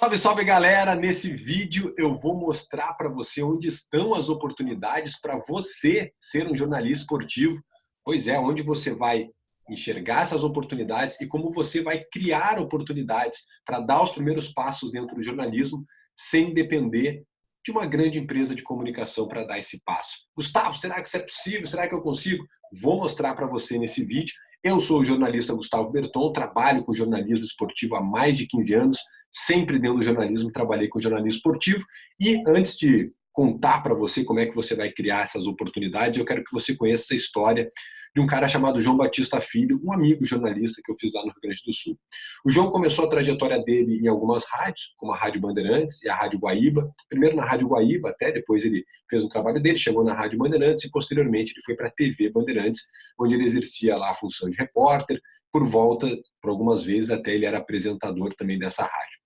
Salve, salve galera! Nesse vídeo eu vou mostrar para você onde estão as oportunidades para você ser um jornalista esportivo. Pois é, onde você vai enxergar essas oportunidades e como você vai criar oportunidades para dar os primeiros passos dentro do jornalismo sem depender de uma grande empresa de comunicação para dar esse passo. Gustavo, será que isso é possível? Será que eu consigo? Vou mostrar para você nesse vídeo. Eu sou o jornalista Gustavo Berton, trabalho com jornalismo esportivo há mais de 15 anos, sempre dentro do jornalismo, trabalhei com jornalismo esportivo. E antes de contar para você como é que você vai criar essas oportunidades, eu quero que você conheça essa história de um cara chamado João Batista Filho, um amigo jornalista que eu fiz lá no Rio Grande do Sul. O João começou a trajetória dele em algumas rádios, como a Rádio Bandeirantes e a Rádio Guaíba. Primeiro na Rádio Guaíba, até depois ele fez um trabalho dele, chegou na Rádio Bandeirantes e posteriormente ele foi para a TV Bandeirantes, onde ele exercia lá a função de repórter, por algumas vezes até ele era apresentador também dessa rádio.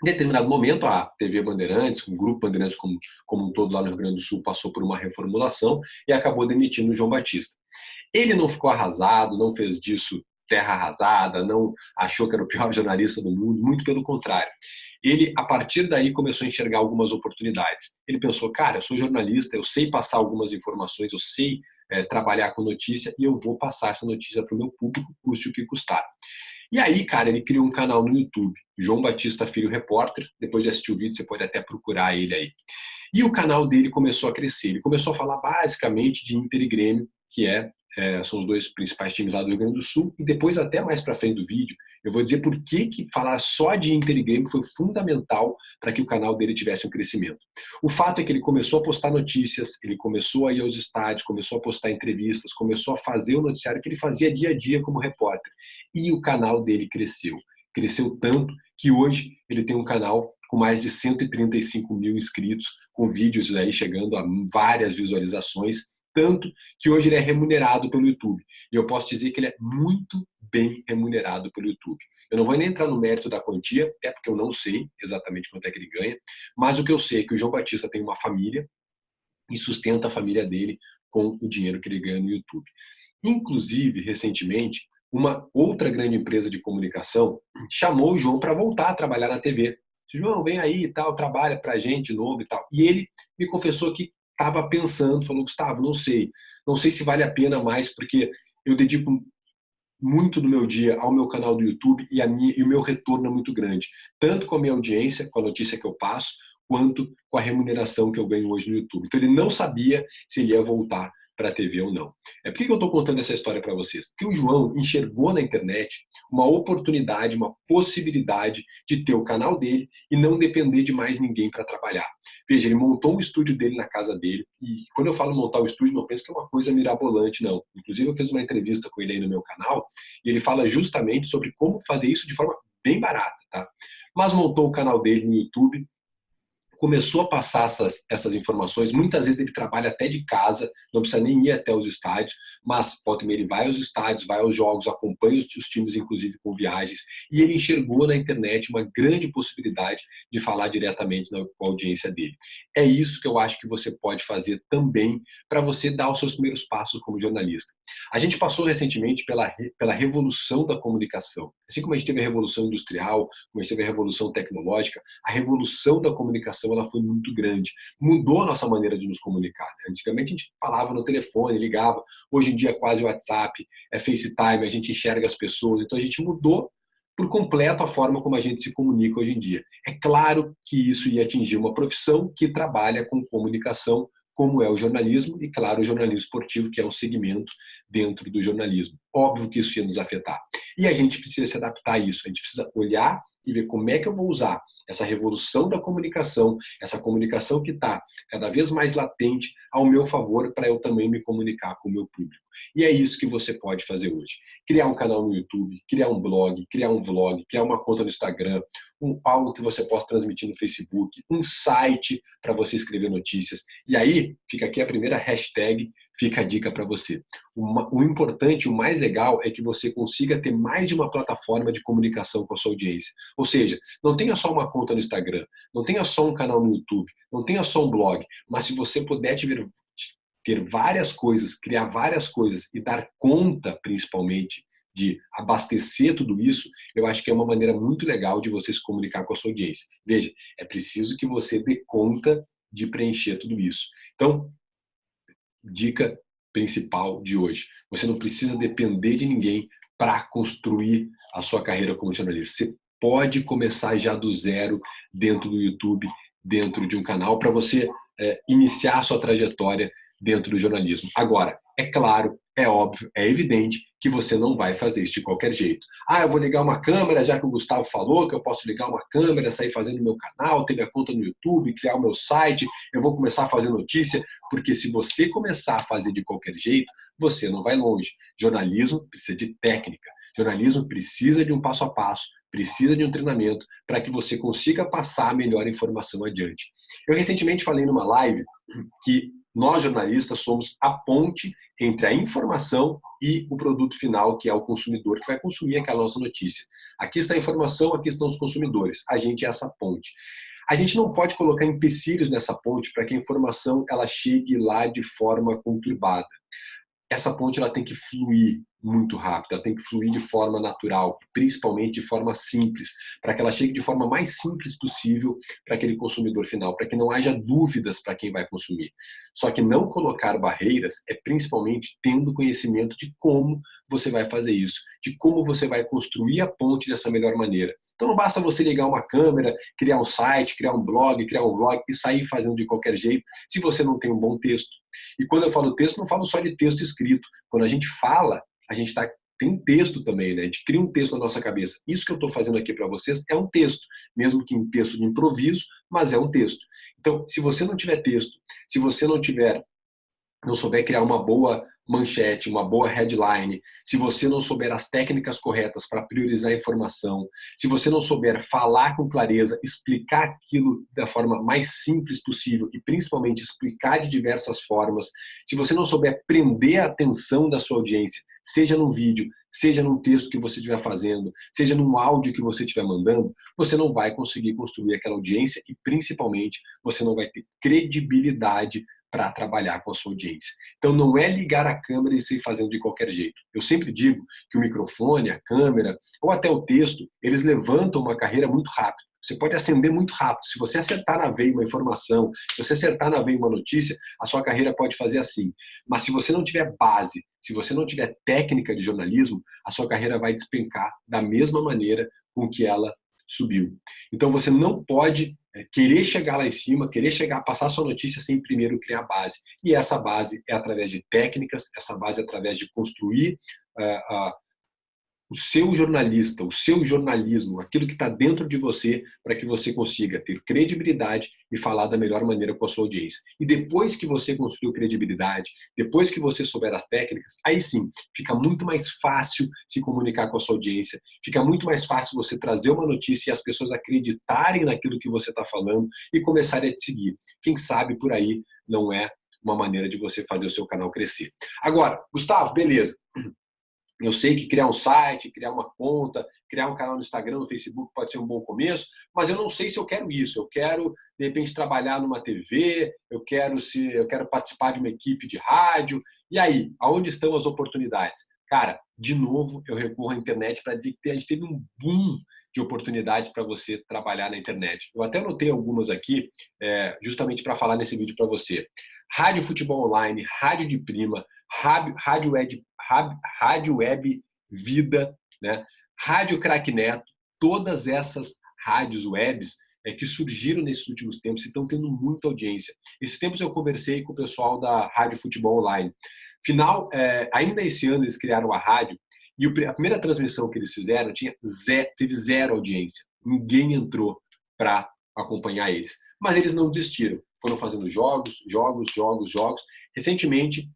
Em determinado momento, a TV Bandeirantes, o Grupo Bandeirantes como um todo lá no Rio Grande do Sul, passou por uma reformulação e acabou demitindo o João Batista. Ele não ficou arrasado, não fez disso terra arrasada, não achou que era o pior jornalista do mundo, muito pelo contrário. Ele, a partir daí, começou a enxergar algumas oportunidades. Ele pensou, cara, eu sou jornalista, eu sei passar algumas informações, eu sei trabalhar com notícia e eu vou passar essa notícia para o meu público, custe o que custar. E aí, cara, ele criou um canal no YouTube, João Batista Filho Repórter. Depois de assistir o vídeo, você pode até procurar ele aí. E o canal dele começou a crescer. Ele começou a falar basicamente de Inter e Grêmio, que são os dois principais times lá do Rio Grande do Sul. E depois, até mais para frente do vídeo, eu vou dizer por que falar só de Inter e Grêmio foi fundamental para que o canal dele tivesse um crescimento. O fato é que ele começou a postar notícias, ele começou a ir aos estádios, começou a postar entrevistas, começou a fazer o noticiário que ele fazia dia a dia como repórter. E o canal dele cresceu. Cresceu tanto que hoje ele tem um canal com mais de 135 mil inscritos, com vídeos aí chegando a várias visualizações, tanto que hoje ele é remunerado pelo YouTube. E eu posso dizer que ele é muito bem remunerado pelo YouTube. Eu não vou nem entrar no mérito da quantia, até porque eu não sei exatamente quanto é que ele ganha, mas o que eu sei é que o João Batista tem uma família e sustenta a família dele com o dinheiro que ele ganha no YouTube. Inclusive, recentemente, uma outra grande empresa de comunicação chamou o João para voltar a trabalhar na TV. João, vem aí e tal, trabalha para a gente de novo e tal. E ele me confessou que estava pensando, falou, Gustavo, não sei se vale a pena mais, porque eu dedico muito do meu dia ao meu canal do YouTube e o meu retorno é muito grande, tanto com a minha audiência, com a notícia que eu passo, quanto com a remuneração que eu ganho hoje no YouTube. Então ele não sabia se ele ia voltar para a TV ou não. Por que eu estou contando essa história para vocês? Porque o João enxergou na internet uma oportunidade, uma possibilidade de ter o canal dele e não depender de mais ninguém para trabalhar. Veja, ele montou um estúdio dele na casa dele e quando eu falo montar o estúdio, não penso que é uma coisa mirabolante, não. Inclusive eu fiz uma entrevista com ele aí no meu canal e ele fala justamente sobre como fazer isso de forma bem barata, tá? Mas montou o canal dele no YouTube, começou a passar essas informações. Muitas vezes ele trabalha até de casa, não precisa nem ir até os estádios, mas volta e meia ele vai aos estádios, vai aos jogos, acompanha os times, inclusive com viagens, e ele enxergou na internet uma grande possibilidade de falar diretamente com a audiência dele. É isso que eu acho que você pode fazer também para você dar os seus primeiros passos como jornalista. A gente passou recentemente pela revolução da comunicação. Assim como a gente teve a revolução industrial, como a gente teve a revolução tecnológica, a revolução da comunicação ela foi muito grande. Mudou a nossa maneira de nos comunicar. Antigamente a gente falava no telefone, ligava. Hoje em dia é quase WhatsApp, é FaceTime, a gente enxerga as pessoas. Então a gente mudou por completo a forma como a gente se comunica hoje em dia. É claro que isso ia atingir uma profissão que trabalha com comunicação, como é o jornalismo, e claro, o jornalismo esportivo, que é um segmento dentro do jornalismo. Óbvio que isso ia nos afetar. E a gente precisa se adaptar a isso, a gente precisa olhar e ver como é que eu vou usar essa revolução da comunicação, essa comunicação que está cada vez mais latente ao meu favor para eu também me comunicar com o meu público. E é isso que você pode fazer hoje. Criar um canal no YouTube, criar um blog, criar um vlog, criar uma conta no Instagram, algo que você possa transmitir no Facebook, um site para você escrever notícias. E aí, fica aqui a primeira hashtag, fica a dica para você. O importante, o mais legal é que você consiga ter mais de uma plataforma de comunicação com a sua audiência. Ou seja, não tenha só uma conta no Instagram, não tenha só um canal no YouTube, não tenha só um blog, mas se você puder ter várias coisas, criar várias coisas e dar conta, principalmente, de abastecer tudo isso, eu acho que é uma maneira muito legal de você se comunicar com a sua audiência. Veja, é preciso que você dê conta de preencher tudo isso. Então, dica principal de hoje. Você não precisa depender de ninguém para construir a sua carreira como jornalista. Você pode começar já do zero dentro do YouTube, dentro de um canal, para você iniciar a sua trajetória dentro do jornalismo. Agora, é claro, é óbvio, é evidente que você não vai fazer isso de qualquer jeito. Ah, eu vou ligar uma câmera, já que o Gustavo falou que eu posso ligar uma câmera, sair fazendo meu canal, ter minha conta no YouTube, criar o meu site, eu vou começar a fazer notícia, porque se você começar a fazer de qualquer jeito, você não vai longe. Jornalismo precisa de técnica. Jornalismo precisa de um passo a passo, precisa de um treinamento para que você consiga passar a melhor informação adiante. Eu recentemente falei numa live que nós jornalistas somos a ponte entre a informação e o produto final, que é o consumidor que vai consumir aquela nossa notícia. Aqui está a informação, aqui estão os consumidores. A gente é essa ponte. A gente não pode colocar empecilhos nessa ponte para que a informação ela chegue lá de forma conturbada. Essa ponte ela tem que fluir muito rápido, ela tem que fluir de forma natural, principalmente de forma simples, para que ela chegue de forma mais simples possível para aquele consumidor final, para que não haja dúvidas para quem vai consumir. Só que não colocar barreiras é principalmente tendo conhecimento de como você vai fazer isso, de como você vai construir a ponte dessa melhor maneira. Então não basta você ligar uma câmera, criar um site, criar um blog, criar um vlog e sair fazendo de qualquer jeito, se você não tem um bom texto. E quando eu falo texto, não falo só de texto escrito. Quando a gente fala, a gente tem texto também, né? A gente cria um texto na nossa cabeça. Isso que eu estou fazendo aqui para vocês é um texto, mesmo que um texto de improviso, mas é um texto. Então, se você não tiver texto, se você não souber criar uma boa manchete, uma boa headline, se você não souber as técnicas corretas para priorizar a informação, se você não souber falar com clareza, explicar aquilo da forma mais simples possível e principalmente explicar de diversas formas, se você não souber prender a atenção da sua audiência, seja num vídeo, seja num texto que você estiver fazendo, seja num áudio que você estiver mandando, você não vai conseguir construir aquela audiência e principalmente você não vai ter credibilidade para trabalhar com a sua audiência. Então não é ligar a câmera e sair fazendo de qualquer jeito. Eu sempre digo que o microfone, a câmera ou até o texto, eles levantam uma carreira muito rápido. Você pode ascender muito rápido. Se você acertar na veia uma informação, se você acertar na veia uma notícia, a sua carreira pode fazer assim. Mas se você não tiver base, se você não tiver técnica de jornalismo, a sua carreira vai despencar da mesma maneira com que ela subiu. Então você não pode querer chegar lá em cima, querer chegar, passar sua notícia sem primeiro criar base. E essa base é através de técnicas, essa base é através de construir o seu jornalista, o seu jornalismo, aquilo que está dentro de você, para que você consiga ter credibilidade e falar da melhor maneira com a sua audiência. E depois que você construiu credibilidade, depois que você souber as técnicas, aí sim, fica muito mais fácil se comunicar com a sua audiência, fica muito mais fácil você trazer uma notícia e as pessoas acreditarem naquilo que você está falando e começarem a te seguir. Quem sabe por aí não é uma maneira de você fazer o seu canal crescer. Agora, Gustavo, beleza. Eu sei que criar um site, criar uma conta, criar um canal no Instagram, no Facebook pode ser um bom começo, mas eu não sei se eu quero isso. Eu quero, de repente, trabalhar numa TV, eu quero participar de uma equipe de rádio. E aí, aonde estão as oportunidades? Cara, de novo, eu recorro à internet para dizer que a gente teve um boom de oportunidades para você trabalhar na internet. Eu até anotei algumas aqui, justamente para falar nesse vídeo para você. Rádio Futebol Online, Rádio de Prima, Rádio Web Vida, né? Rádio Crack Neto, todas essas rádios webs que surgiram nesses últimos tempos e estão tendo muita audiência. Esses tempos eu conversei com o pessoal da Rádio Futebol Online. Ainda esse ano eles criaram a rádio e a primeira transmissão que eles fizeram teve zero audiência. Ninguém entrou para acompanhar eles. Mas eles não desistiram. Foram fazendo jogos. Recentemente,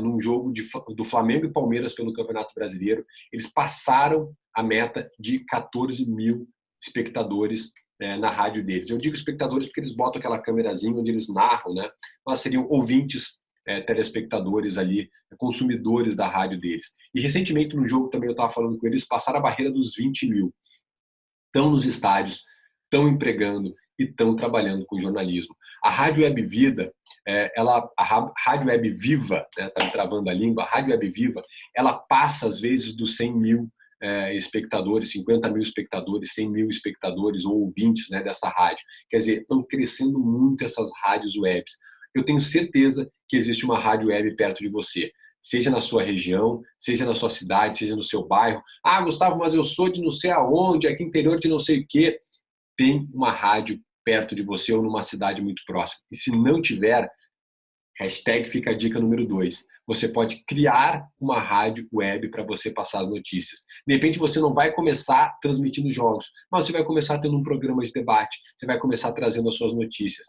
num jogo do Flamengo e Palmeiras pelo Campeonato Brasileiro, eles passaram a meta de 14 mil espectadores na rádio deles. Eu digo espectadores porque eles botam aquela câmerazinha onde eles narram, né? Mas seriam ouvintes, telespectadores ali, consumidores da rádio deles. E recentemente, no jogo também eu estava falando com eles, passaram a barreira dos 20 mil. Estão nos estádios, estão empregando, e estão trabalhando com jornalismo. A Rádio Web Vida, a Rádio Web Viva, tá me travando a língua, a Rádio Web Viva, ela passa às vezes dos 100 mil espectadores, 50 mil espectadores, 100 mil espectadores ou ouvintes, né, dessa rádio. Quer dizer, estão crescendo muito essas rádios webs. Eu tenho certeza que existe uma rádio web perto de você, seja na sua região, seja na sua cidade, seja no seu bairro. Ah, Gustavo, mas eu sou de não sei aonde, aqui interior de não sei o quê. Tem uma rádio perto de você ou numa cidade muito próxima. E se não tiver, hashtag fica a dica número 2. Você pode criar uma rádio web para você passar as notícias. De repente você não vai começar transmitindo jogos, mas você vai começar tendo um programa de debate, você vai começar trazendo as suas notícias.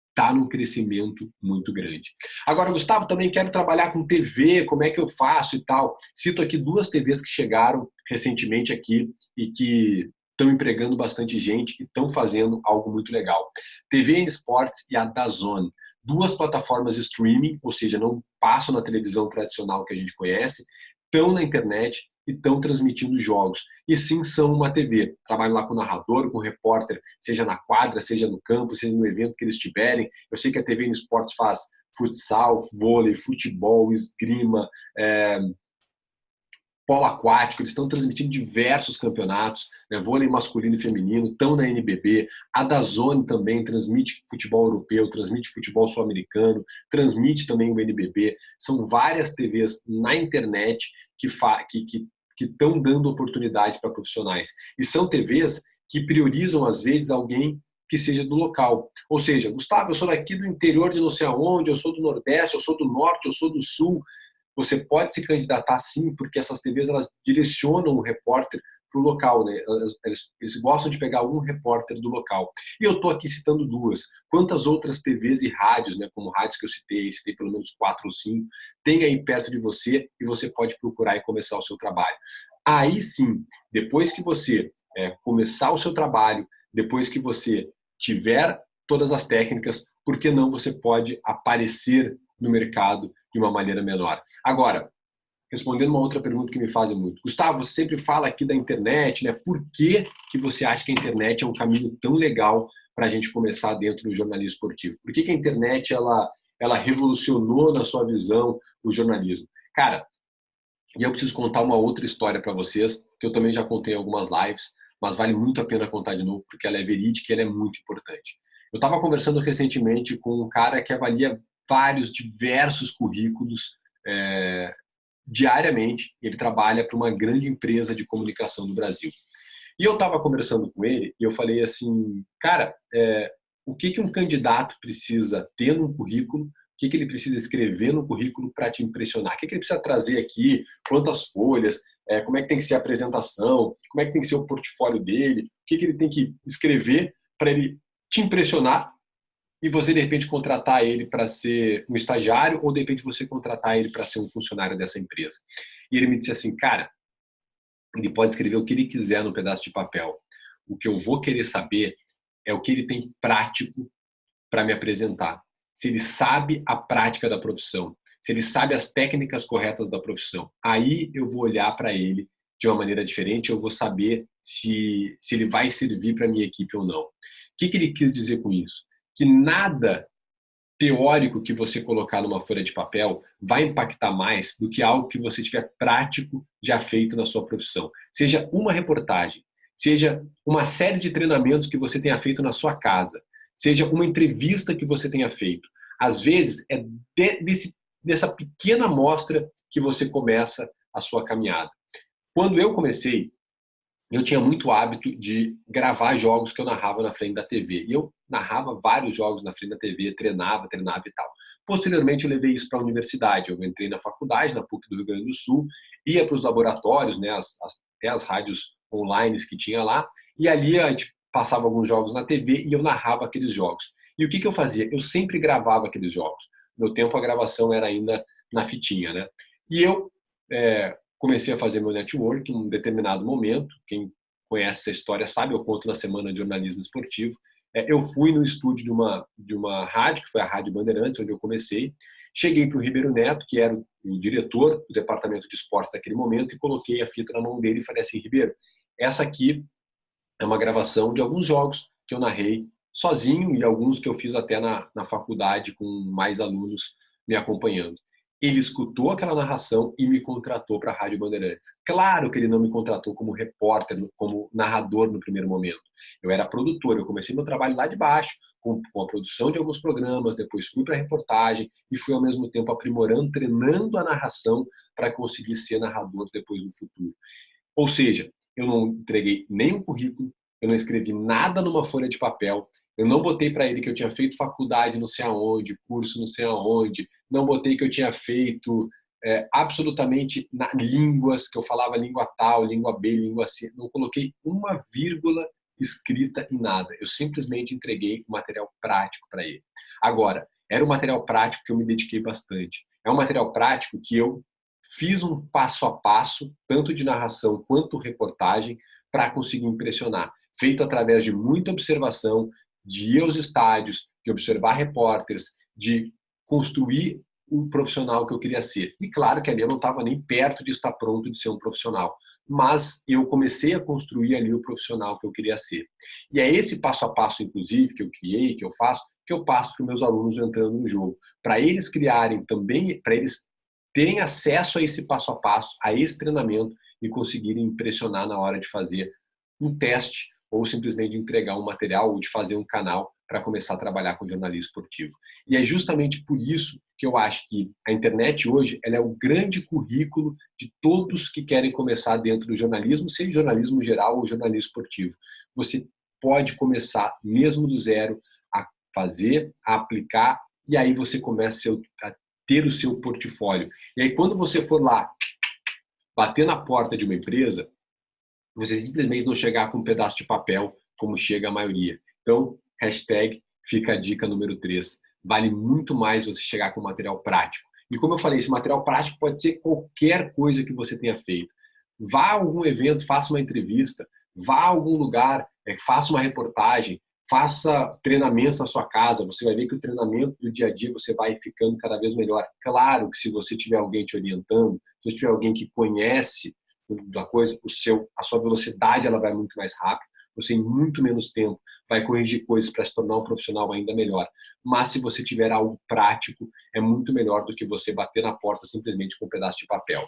Está num crescimento muito grande. Agora, Gustavo, também quero trabalhar com TV, como é que eu faço e tal. Cito aqui 2 TVs que chegaram recentemente aqui e que estão empregando bastante gente e estão fazendo algo muito legal. TVN Sports e a DAZN. 2 plataformas de streaming, ou seja, não passam na televisão tradicional que a gente conhece, estão na internet e estão transmitindo jogos. E sim, são uma TV. Trabalham lá com o narrador, com o repórter, seja na quadra, seja no campo, seja no evento que eles tiverem. Eu sei que a TVN Sports faz futsal, vôlei, futebol, esgrima, polo aquático, eles estão transmitindo diversos campeonatos, né, vôlei masculino e feminino, estão na NBB, a DAZN também transmite futebol europeu, transmite futebol sul-americano, transmite também o NBB, são várias TVs na internet que estão dando oportunidades para profissionais, e são TVs que priorizam às vezes alguém que seja do local, ou seja, Gustavo, eu sou daqui do interior de não sei aonde, eu sou do Nordeste, eu sou do Norte, eu sou do Sul. Você pode se candidatar sim, porque essas TVs elas direcionam o repórter para o local, né? Eles gostam de pegar um repórter do local. E eu estou aqui citando 2. Quantas outras TVs e rádios, né, como rádios que eu citei pelo menos 4 ou 5, tem aí perto de você e você pode procurar e começar o seu trabalho. Aí sim, depois que você começar o seu trabalho, depois que você tiver todas as técnicas, por que não você pode aparecer no mercado de uma maneira menor? Agora, respondendo uma outra pergunta que me fazem muito. Gustavo, você sempre fala aqui da internet, né? Por que você acha que a internet é um caminho tão legal para a gente começar dentro do jornalismo esportivo? Por que a internet ela revolucionou na sua visão o jornalismo? Cara, e eu preciso contar uma outra história para vocês, que eu também já contei em algumas lives, mas vale muito a pena contar de novo, porque ela é verídica e ela é muito importante. Eu estava conversando recentemente com um cara que avalia diversos currículos diariamente. Ele trabalha para uma grande empresa de comunicação do Brasil. E eu estava conversando com ele e eu falei assim, cara, o que um candidato precisa ter no currículo, o que ele precisa escrever no currículo para te impressionar? O que ele precisa trazer aqui, quantas folhas, como é que tem que ser a apresentação, como é que tem que ser o portfólio dele, o que ele tem que escrever para ele te impressionar e você, de repente, contratar ele para ser um estagiário ou, de repente, você contratar ele para ser um funcionário dessa empresa. E ele me disse assim, cara, ele pode escrever o que ele quiser no pedaço de papel. O que eu vou querer saber é o que ele tem prático para me apresentar. Se ele sabe a prática da profissão, se ele sabe as técnicas corretas da profissão. Aí eu vou olhar para ele de uma maneira diferente, eu vou saber se ele vai servir para a minha equipe ou não. O que ele quis dizer com isso? Que nada teórico que você colocar numa folha de papel vai impactar mais do que algo que você tiver prático já feito na sua profissão. Seja uma reportagem, seja uma série de treinamentos que você tenha feito na sua casa, seja uma entrevista que você tenha feito. Às vezes é dessa pequena amostra que você começa a sua caminhada. Quando eu comecei, eu tinha muito hábito de gravar jogos que eu narrava na frente da TV. E eu narrava vários jogos na frente da TV, treinava e tal. Posteriormente, eu levei isso para a universidade. Eu entrei na faculdade, na PUC do Rio Grande do Sul, ia para os laboratórios, né, até as rádios online que tinha lá, e ali a gente passava alguns jogos na TV e eu narrava aqueles jogos. E o que eu fazia? Eu sempre gravava aqueles jogos. No meu tempo, a gravação era ainda na fitinha, né? E eu comecei a fazer meu network em um determinado momento. Quem conhece essa história sabe, eu conto na Semana de Jornalismo Esportivo. Eu fui no estúdio de uma rádio, que foi a Rádio Bandeirantes, onde eu comecei. Cheguei para o Ribeiro Neto, que era o diretor do departamento de esportes naquele momento, e coloquei a fita na mão dele e falei assim, Ribeiro, essa aqui é uma gravação de alguns jogos que eu narrei sozinho e alguns que eu fiz até na faculdade com mais alunos me acompanhando. Ele escutou aquela narração e me contratou para a Rádio Bandeirantes. Claro que ele não me contratou como repórter, como narrador no primeiro momento. Eu era produtor, eu comecei meu trabalho lá de baixo, com a produção de alguns programas, depois fui para a reportagem e fui ao mesmo tempo aprimorando, treinando a narração para conseguir ser narrador depois no futuro. Ou seja, eu não entreguei nem um currículo, eu não escrevi nada numa folha de papel, eu não botei para ele que eu tinha feito faculdade não sei aonde, curso não sei aonde, não botei que eu tinha feito absolutamente línguas, que eu falava língua tal, língua B, língua C, não coloquei uma vírgula escrita em nada. Eu simplesmente entreguei o material prático para ele. Agora, era um material prático que eu me dediquei bastante. É um material prático que eu fiz um passo a passo, tanto de narração quanto reportagem, para conseguir impressionar. Feito através de muita observação, de ir aos estádios, de observar repórteres, de construir o profissional que eu queria ser. E claro que ali eu não estava nem perto de estar pronto de ser um profissional, mas eu comecei a construir ali o profissional que eu queria ser. E é esse passo a passo, inclusive, que eu criei, que eu passo para os meus alunos entrando no jogo. Para eles criarem também, para eles terem acesso a esse passo a passo, a esse treinamento e conseguirem impressionar na hora de fazer um teste ou simplesmente de entregar um material ou de fazer um canal para começar a trabalhar com jornalismo esportivo. E é justamente por isso que eu acho que a internet hoje ela é o grande currículo de todos que querem começar dentro do jornalismo, seja jornalismo geral ou jornalismo esportivo. Você pode começar mesmo do zero a fazer, a aplicar, e aí você começa a ter o seu portfólio. E aí quando você for lá bater na porta de uma empresa, você simplesmente não chegar com um pedaço de papel, como chega a maioria. Então, hashtag fica a dica número 3. Vale muito mais você chegar com material prático. E como eu falei, esse material prático pode ser qualquer coisa que você tenha feito. Vá a algum evento, faça uma entrevista, vá a algum lugar, faça uma reportagem, faça treinamentos na sua casa. Você vai ver que o treinamento do dia a dia você vai ficando cada vez melhor. Claro que se você tiver alguém te orientando, se você tiver alguém que conhece da coisa, a sua velocidade ela vai muito mais rápido, você em muito menos tempo vai corrigir coisas para se tornar um profissional ainda melhor. Mas se você tiver algo prático, é muito melhor do que você bater na porta simplesmente com um pedaço de papel.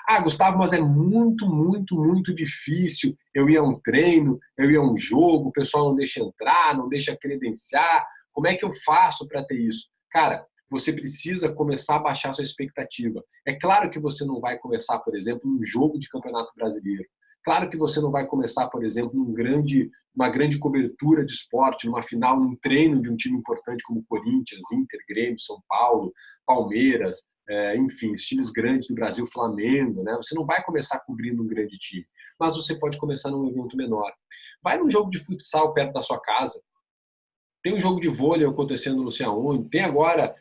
Ah, Gustavo, mas é muito, muito, muito difícil. Eu ia a um treino, eu ia a um jogo, o pessoal não deixa entrar, não deixa credenciar. Como é que eu faço para ter isso? Cara, você precisa começar a baixar a sua expectativa. É claro que você não vai começar, por exemplo, um jogo de Campeonato Brasileiro. Claro que você não vai começar, por exemplo, uma grande cobertura de esporte, numa final, num treino de um time importante como Corinthians, Inter, Grêmio, São Paulo, Palmeiras, enfim, os times grandes do Brasil, Flamengo, né? Você não vai começar cobrindo um grande time, mas você pode começar num evento menor. Vai num jogo de futsal perto da sua casa. Tem um jogo de vôlei acontecendo não sei aonde. Tem agora,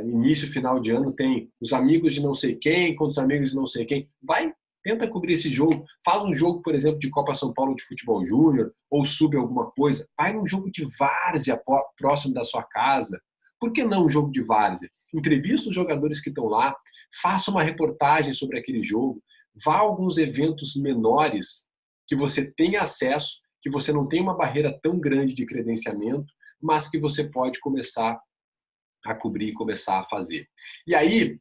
início, final de ano, tem os amigos de não sei quem contra os amigos de não sei quem. Vai, tenta cobrir esse jogo. Faz um jogo, por exemplo, de Copa São Paulo de futebol júnior ou sub alguma coisa. Vai num jogo de várzea próximo da sua casa. Por que não um jogo de várzea? Entrevista os jogadores que estão lá, faça uma reportagem sobre aquele jogo, vá a alguns eventos menores que você tenha acesso, que você não tem uma barreira tão grande de credenciamento, mas que você pode começar a cobrir e começar a fazer. E aí,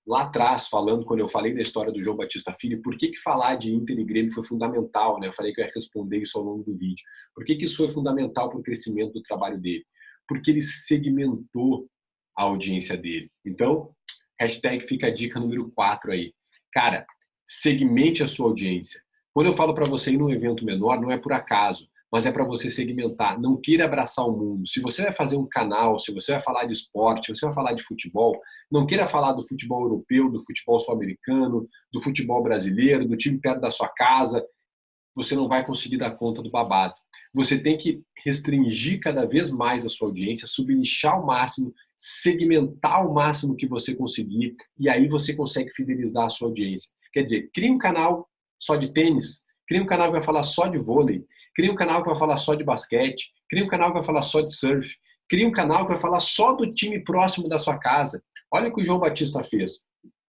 lá atrás, falando, quando eu falei da história do João Batista Filho, por que falar de Inter e Grêmio foi fundamental, né? Eu falei que eu ia responder isso ao longo do vídeo. Por que isso foi fundamental para o crescimento do trabalho dele? Porque ele segmentou a audiência dele. Então, hashtag fica a dica número 4 aí. Cara, segmente a sua audiência. Quando eu falo para você ir num evento menor, não é por acaso, mas é para você segmentar. Não queira abraçar o mundo. Se você vai fazer um canal, se você vai falar de esporte, se você vai falar de futebol, não queira falar do futebol europeu, do futebol sul-americano, do futebol brasileiro, do time perto da sua casa. Você não vai conseguir dar conta do babado. Você tem que restringir cada vez mais a sua audiência, subnichar ao máximo, segmentar ao máximo que você conseguir, e aí você consegue fidelizar a sua audiência. Quer dizer, cria um canal só de tênis, cria um canal que vai falar só de vôlei, cria um canal que vai falar só de basquete, cria um canal que vai falar só de surf, cria um canal que vai falar só do time próximo da sua casa. Olha o que o João Batista fez.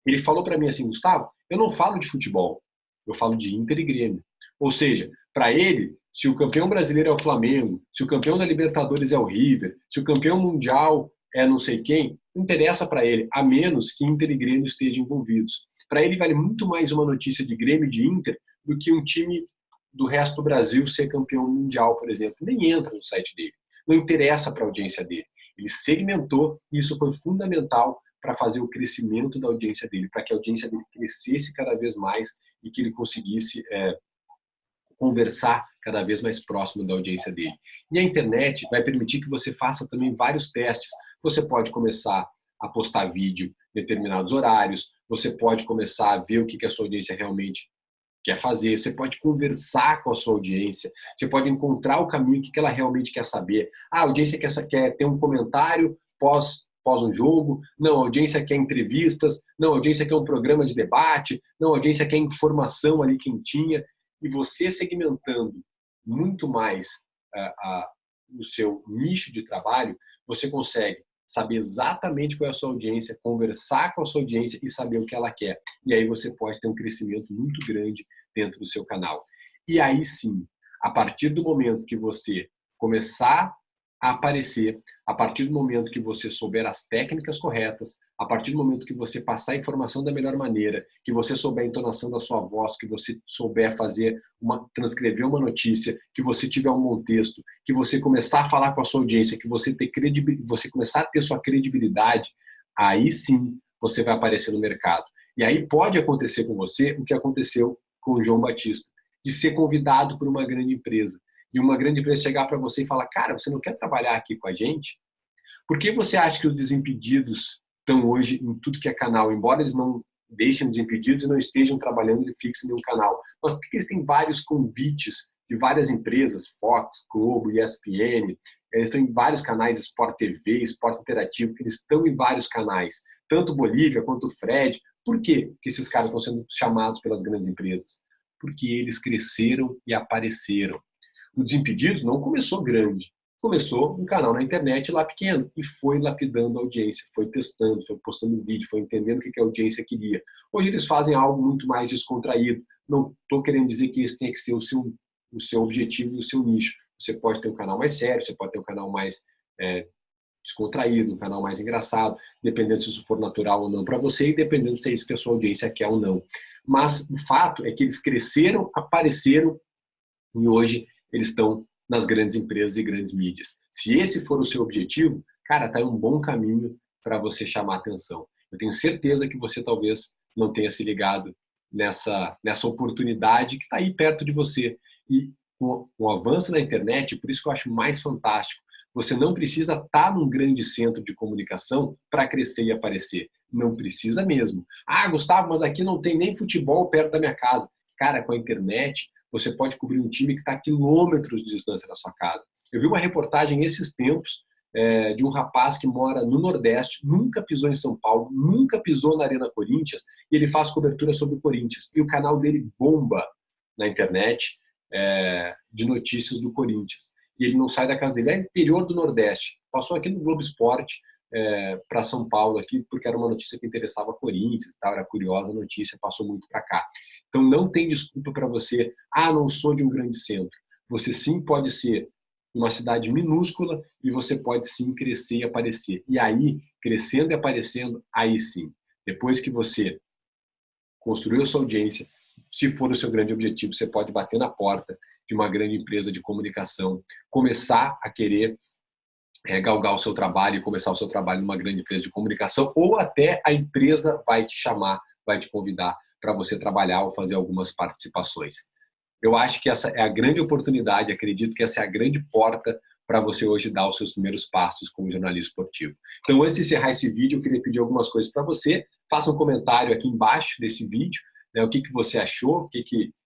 Ele falou para mim assim, Gustavo, eu não falo de futebol, eu falo de Inter e Grêmio. Ou seja, para ele, se o campeão brasileiro é o Flamengo, se o campeão da Libertadores é o River, se o campeão mundial é não sei quem, não interessa para ele, a menos que Inter e Grêmio estejam envolvidos. Para ele vale muito mais uma notícia de Grêmio e de Inter do que um time do resto do Brasil ser campeão mundial, por exemplo. Nem entra no site dele. Não interessa para a audiência dele. Ele segmentou e isso foi fundamental para fazer o crescimento da audiência dele, para que a audiência dele crescesse cada vez mais e que ele conseguisse conversar cada vez mais próximo da audiência dele. E a internet vai permitir que você faça também vários testes. Você pode começar a postar vídeo em determinados horários, você pode começar a ver o que a sua audiência realmente quer fazer, você pode conversar com a sua audiência, você pode encontrar o caminho que ela realmente quer saber. A audiência quer ter um comentário pós um jogo, não, a audiência quer entrevistas, não, a audiência quer um programa de debate, não, a audiência quer informação ali quentinha, e você segmentando muito mais o seu nicho de trabalho, você consegue saber exatamente qual é a sua audiência, conversar com a sua audiência e saber o que ela quer. E aí você pode ter um crescimento muito grande dentro do seu canal. E aí sim, a partir do momento que você começar a aparecer, a partir do momento que você souber as técnicas corretas, a partir do momento que você passar a informação da melhor maneira, que você souber a entonação da sua voz, que você souber transcrever uma notícia, que você tiver um bom texto, que você começar a falar com a sua audiência, que você começar a ter sua credibilidade, aí sim você vai aparecer no mercado. E aí pode acontecer com você o que aconteceu com o João Batista, de ser convidado por uma grande empresa. De uma grande empresa chegar para você e falar, cara, você não quer trabalhar aqui com a gente? Por que você acha que os Desimpedidos estão hoje em tudo que é canal, embora eles não deixem os Desimpedidos e não estejam trabalhando de fixo em um canal? Mas por que eles têm vários convites de várias empresas, Fox, Globo, ESPN, eles estão em vários canais, Sport TV, Sport Interativo, eles estão em vários canais, tanto Bolívia quanto Fred. Por que esses caras estão sendo chamados pelas grandes empresas? Porque eles cresceram e apareceram. O Desimpedidos não começou grande, começou um canal na internet lá pequeno e foi lapidando a audiência, foi testando, foi postando vídeo, foi entendendo o que a audiência queria. Hoje eles fazem algo muito mais descontraído. Não estou querendo dizer que esse tem que ser o seu objetivo e o seu nicho. Você pode ter um canal mais sério, você pode ter um canal mais descontraído, um canal mais engraçado, dependendo se isso for natural ou não para você e dependendo se é isso que a sua audiência quer ou não. Mas o fato é que eles cresceram, apareceram e hoje eles estão nas grandes empresas e grandes mídias. Se esse for o seu objetivo, cara, tá em um bom caminho para você chamar atenção. Eu tenho certeza que você talvez não tenha se ligado nessa oportunidade que está aí perto de você. E com o avanço da internet, por isso que eu acho mais fantástico, você não precisa estar num grande centro de comunicação para crescer e aparecer. Não precisa mesmo. Ah, Gustavo, mas aqui não tem nem futebol perto da minha casa. Cara, com a internet, você pode cobrir um time que está a quilômetros de distância da sua casa. Eu vi uma reportagem esses tempos de um rapaz que mora no Nordeste, nunca pisou em São Paulo, nunca pisou na Arena Corinthians, e ele faz cobertura sobre o Corinthians. E o canal dele bomba na internet de notícias do Corinthians. E ele não sai da casa dele, é interior do Nordeste. Passou aqui no Globo Esporte para São Paulo, aqui, porque era uma notícia que interessava a Corinthians e tal, era curiosa a notícia, passou muito para cá. Então não tem desculpa para você, não sou de um grande centro. Você sim pode ser uma cidade minúscula e você pode sim crescer e aparecer. E aí, crescendo e aparecendo, aí sim, depois que você construiu a sua audiência, se for o seu grande objetivo, você pode bater na porta de uma grande empresa de comunicação, começar a querer galgar o seu trabalho e começar o seu trabalho numa grande empresa de comunicação, ou até a empresa vai te chamar, vai te convidar para você trabalhar ou fazer algumas participações. Eu acho que essa é a grande oportunidade, acredito que essa é a grande porta para você hoje dar os seus primeiros passos como jornalista esportivo. Então, antes de encerrar esse vídeo, eu queria pedir algumas coisas para você. Faça um comentário aqui embaixo desse vídeo, né, o que você achou,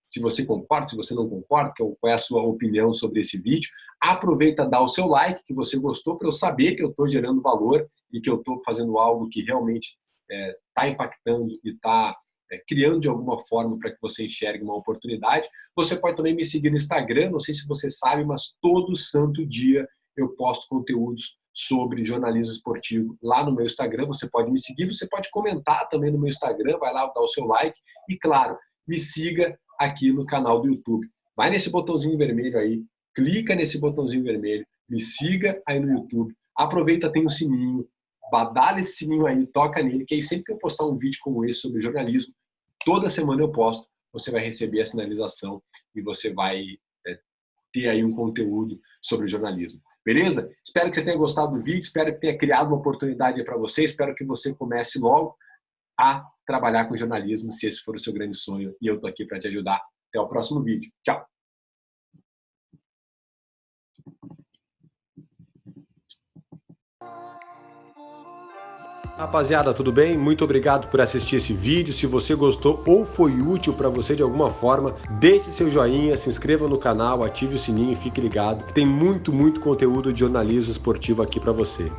se você concorda, se você não concorda, qual é a sua opinião sobre esse vídeo. Aproveita, dá o seu like, que você gostou, para eu saber que eu estou gerando valor e que eu estou fazendo algo que realmente está impactando e está criando de alguma forma para que você enxergue uma oportunidade. Você pode também me seguir no Instagram, não sei se você sabe, mas todo santo dia eu posto conteúdos sobre jornalismo esportivo lá no meu Instagram. Você pode me seguir, você pode comentar também no meu Instagram, vai lá dar o seu like e, claro, me siga aqui no canal do YouTube. vai nesse botãozinho vermelho aí, clica nesse botãozinho vermelho, me siga aí no YouTube, aproveita, tem um sininho, badala esse sininho aí, toca nele, que aí sempre que eu postar um vídeo como esse sobre jornalismo, toda semana eu posto, você vai receber a sinalização e você vai ter aí um conteúdo sobre jornalismo. Beleza? Espero que você tenha gostado do vídeo, espero que tenha criado uma oportunidade para você, espero que você comece logo a trabalhar com jornalismo, se esse for o seu grande sonho, e eu estou aqui para te ajudar. Até o próximo vídeo. Tchau! Rapaziada, tudo bem? Muito obrigado por assistir esse vídeo. Se você gostou ou foi útil para você de alguma forma, deixe seu joinha, se inscreva no canal, ative o sininho e fique ligado. Tem muito conteúdo de jornalismo esportivo aqui para você.